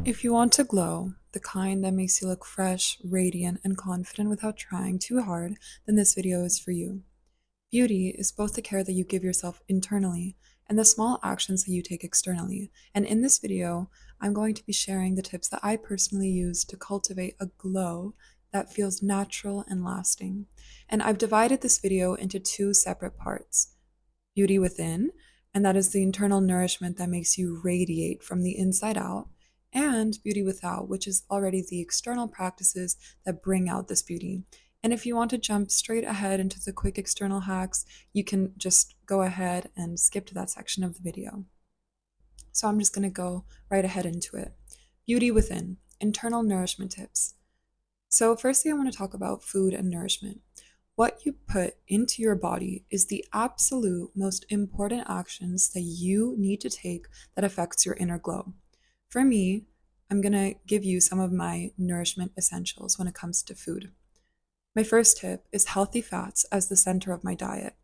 If you want to glow, the kind that makes you look fresh, radiant, and confident without trying too hard, then this video is for you. Beauty is both the care that you give yourself internally and the small actions that you take externally. And in this video, I'm going to be sharing the tips that I personally use to cultivate a glow that feels natural and lasting. And I've divided this video into two separate parts: beauty within, and that is the internal nourishment that makes you radiate from the inside out, and beauty without, which is already the external practices that bring out this beauty. And if you want to jump straight ahead into the quick external hacks, you can just go ahead and skip to that section of the video. So I'm just going to go right ahead into it. Beauty within, internal nourishment tips. So, firstly, I want to talk about food and nourishment. What you put into your body is the absolute most important actions that you need to take that affects your inner glow. For me, I'm going to give you some of my nourishment essentials when it comes to food. My first tip is healthy fats as the center of my diet.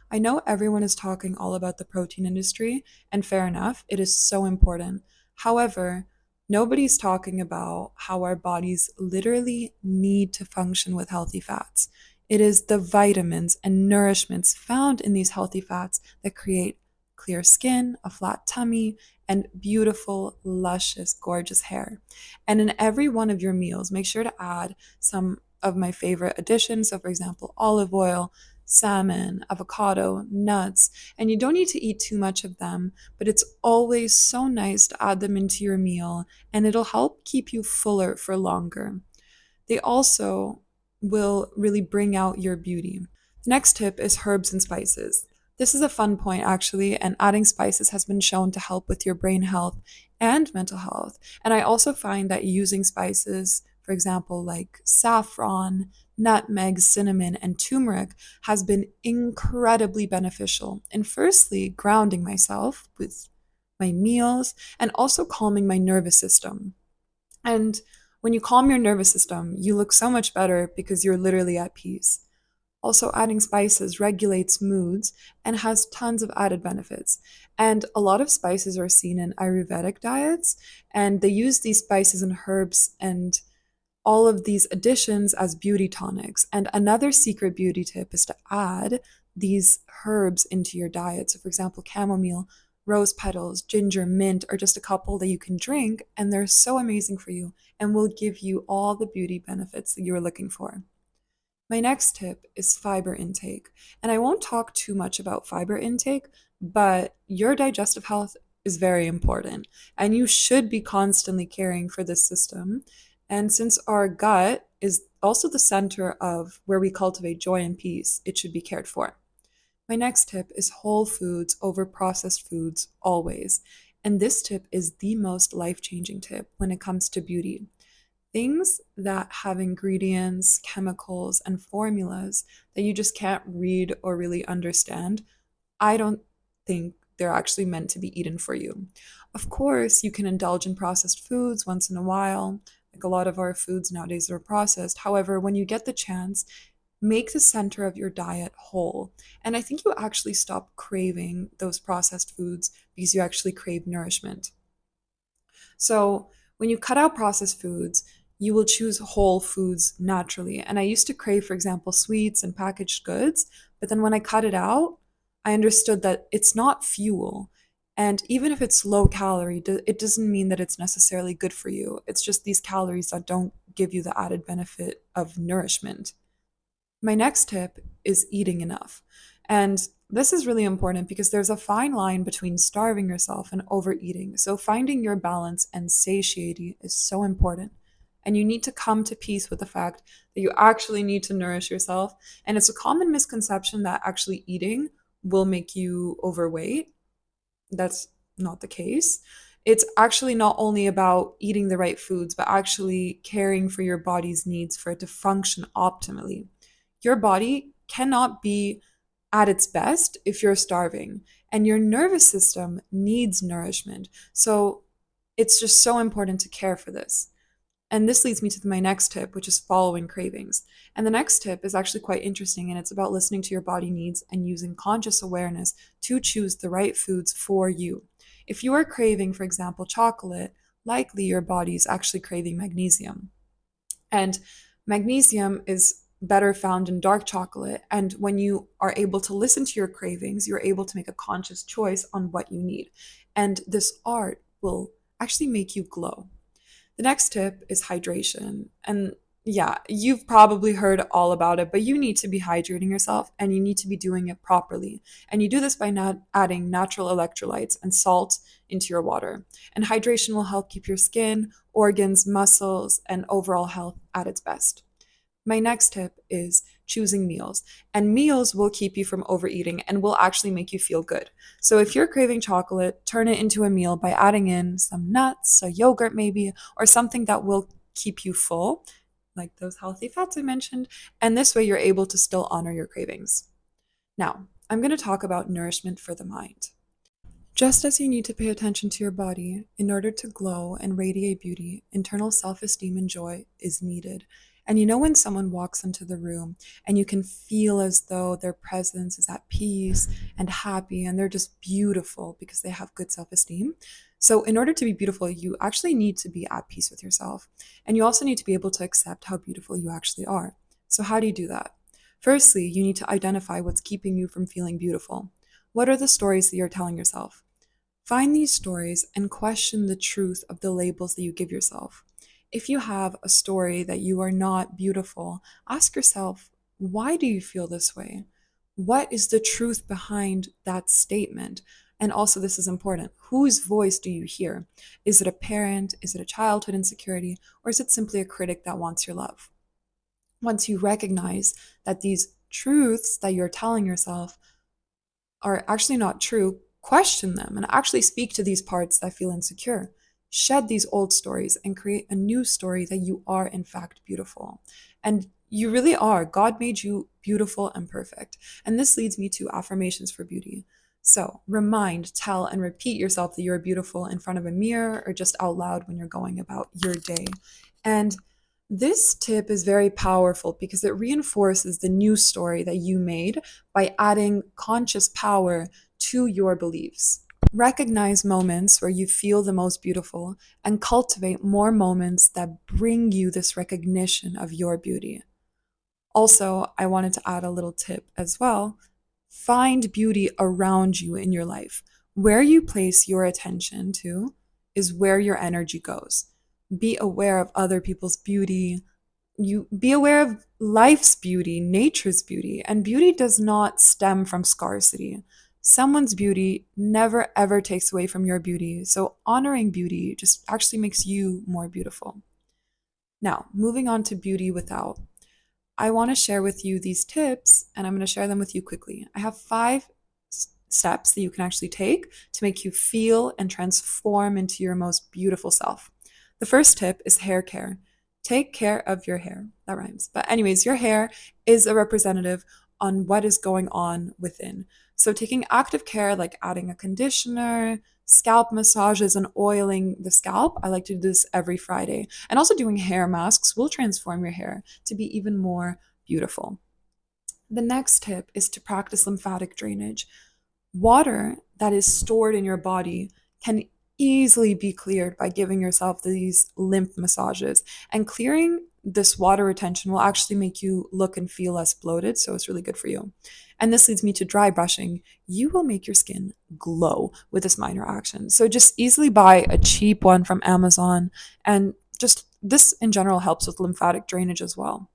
I know everyone is talking all about the protein industry, and fair enough, it is so important. However, nobody's talking about how our bodies literally need to function with healthy fats. It is the vitamins and nourishments found in these healthy fats that create clear skin, a flat tummy, and beautiful, luscious, gorgeous hair. And in every one of your meals, make sure to add some of my favorite additions. So, for example, olive oil, salmon, avocado, nuts. And you don't need to eat too much of them, but it's always so nice to add them into your meal, and it'll help keep you fuller for longer. They also will really bring out your beauty. The next tip is herbs and spices. This is a fun point, actually, and adding spices has been shown to help with your brain health and mental health. And I also find that using spices, for example, like saffron, nutmeg, cinnamon, and turmeric, has been incredibly beneficial in firstly grounding myself with my meals and also calming my nervous system. And when you calm your nervous system, you look so much better because you're literally at peace. Also, adding spices regulates moods and has tons of added benefits. And a lot of spices are seen in Ayurvedic diets, and they use these spices and herbs and all of these additions as beauty tonics. And another secret beauty tip is to add these herbs into your diet. So, for example, chamomile, rose petals, ginger, mint are just a couple that you can drink, and they're so amazing for you and will give you all the beauty benefits that you're looking for. My next tip is fiber intake. And I won't talk too much about fiber intake, but your digestive health is very important. And you should be constantly caring for this system. And since our gut is also the center of where we cultivate joy and peace, it should be cared for. My next tip is whole foods over processed foods always. And this tip is the most life changing tip when it comes to beauty. Things that have ingredients, chemicals, and formulas that you just can't read or really understand, I don't think they're actually meant to be eaten for you. Of course, you can indulge in processed foods once in a while. Like a lot of our foods nowadays are processed. However, when you get the chance, make the center of your diet whole. And I think you actually stop craving those processed foods because you actually crave nourishment. So when you cut out processed foods, you will choose whole foods naturally. And I used to crave, for example, sweets and packaged goods, but then when I cut it out, I understood that it's not fuel. And even if it's low calorie, it doesn't mean that it's necessarily good for you. It's just these calories that don't give you the added benefit of nourishment. My next tip is eating enough. And this is really important because there's a fine line between starving yourself and overeating. So finding your balance and satiety is so important. And you need to come to peace with the fact that you actually need to nourish yourself. And it's a common misconception that actually eating will make you overweight. That's not the case. It's actually not only about eating the right foods, but actually caring for your body's needs for it to function optimally. Your body cannot be at its best if you're starving, and your nervous system needs nourishment. So it's just so important to care for this. And this leads me to my next tip, which is following cravings. And the next tip is actually quite interesting, and it's about listening to your body needs and using conscious awareness to choose the right foods for you. If you are craving, for example, chocolate, likely your body is actually craving magnesium. And magnesium is better found in dark chocolate. And when you are able to listen to your cravings, you're able to make a conscious choice on what you need. And this art will actually make you glow. The next tip is hydration. And yeah, you've probably heard all about it, but you need to be hydrating yourself and you need to be doing it properly. And you do this by not adding natural electrolytes and salt into your water. And hydration will help keep your skin, organs, muscles, and overall health at its best. My next tip is choosing meals. And meals will keep you from overeating and will actually make you feel good. So if you're craving chocolate, turn it into a meal by adding in some nuts, a yogurt maybe, or something that will keep you full, like those healthy fats I mentioned. And this way you're able to still honor your cravings. Now, I'm going to talk about nourishment for the mind. Just as you need to pay attention to your body in order to glow and radiate beauty, internal self esteem and joy is needed. And you know, when someone walks into the room and you can feel as though their presence is at peace and happy and they're just beautiful because they have good self esteem. So, in order to be beautiful, you actually need to be at peace with yourself. And you also need to be able to accept how beautiful you actually are. So, how do you do that? Firstly, you need to identify what's keeping you from feeling beautiful. What are the stories that you're telling yourself? Find these stories and question the truth of the labels that you give yourself. If you have a story that you are not beautiful, ask yourself, why do you feel this way? What is the truth behind that statement? And also, this is important, whose voice do you hear? Is it a parent? Is it a childhood insecurity? Or is it simply a critic that wants your love? Once you recognize that these truths that you're telling yourself are actually not true, question them and actually speak to these parts that feel insecure. Shed these old stories and create a new story that you are, in fact, beautiful. And you really are. God made you beautiful and perfect. And this leads me to affirmations for beauty. So remind, tell, and repeat yourself that you're beautiful in front of a mirror or just out loud when you're going about your day. And this tip is very powerful because it reinforces the new story that you made by adding conscious power to your beliefs. Recognize moments where you feel the most beautiful and cultivate more moments that bring you this recognition of your beauty. Also, I wanted to add a little tip as well. Find beauty around you in your life. Where you place your attention to is where your energy goes. Be aware of other people's beauty. You be aware of life's beauty, nature's beauty, and beauty does not stem from scarcity. Someone's beauty never ever takes away from your beauty. So honoring beauty just actually makes you more beautiful. Now, moving on to beauty without. I want to share with you these tips and I'm going to share them with you quickly. I have 5 steps that you can actually take to make you feel and transform into your most beautiful self. The first tip is hair care. Take care of your hair. That rhymes. But, anyways, your hair is a representative on what is going on within. So, taking active care, like adding a conditioner, scalp massages, and oiling the scalp. I like to do this every Friday. And also, doing hair masks will transform your hair to be even more beautiful. The next tip is to practice lymphatic drainage. Water that is stored in your body can easily be cleared by giving yourself these lymph massages. And clearing this water retention will actually make you look and feel less bloated, so it's really good for you. And this leads me to dry brushing. You will make your skin glow with this minor action. So just easily buy a cheap one from Amazon, and just this in general helps with lymphatic drainage as well.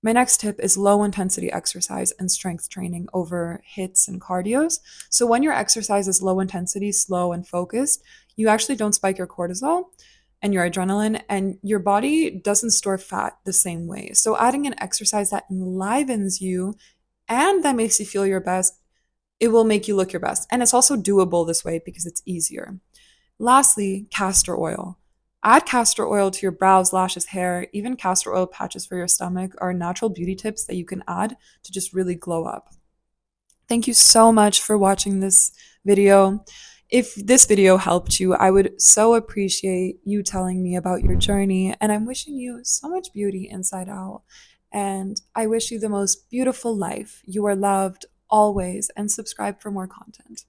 My next tip is low intensity exercise and strength training over hits and cardios. So when your exercise is low intensity, slow, and focused, you actually don't spike your cortisol and your adrenaline, and your body doesn't store fat the same way. So adding an exercise that enlivens you and that makes you feel your best, it will make you look your best. And it's also doable this way because it's easier. Lastly, castor oil. Add castor oil to your brows, lashes, hair, even castor oil patches for your stomach are natural beauty tips that you can add to just really glow up. Thank you so much for watching this video. If this video helped you, I would so appreciate you telling me about your journey, and I'm wishing you so much beauty inside out. And I wish you the most beautiful life. You are loved always, and subscribe for more content.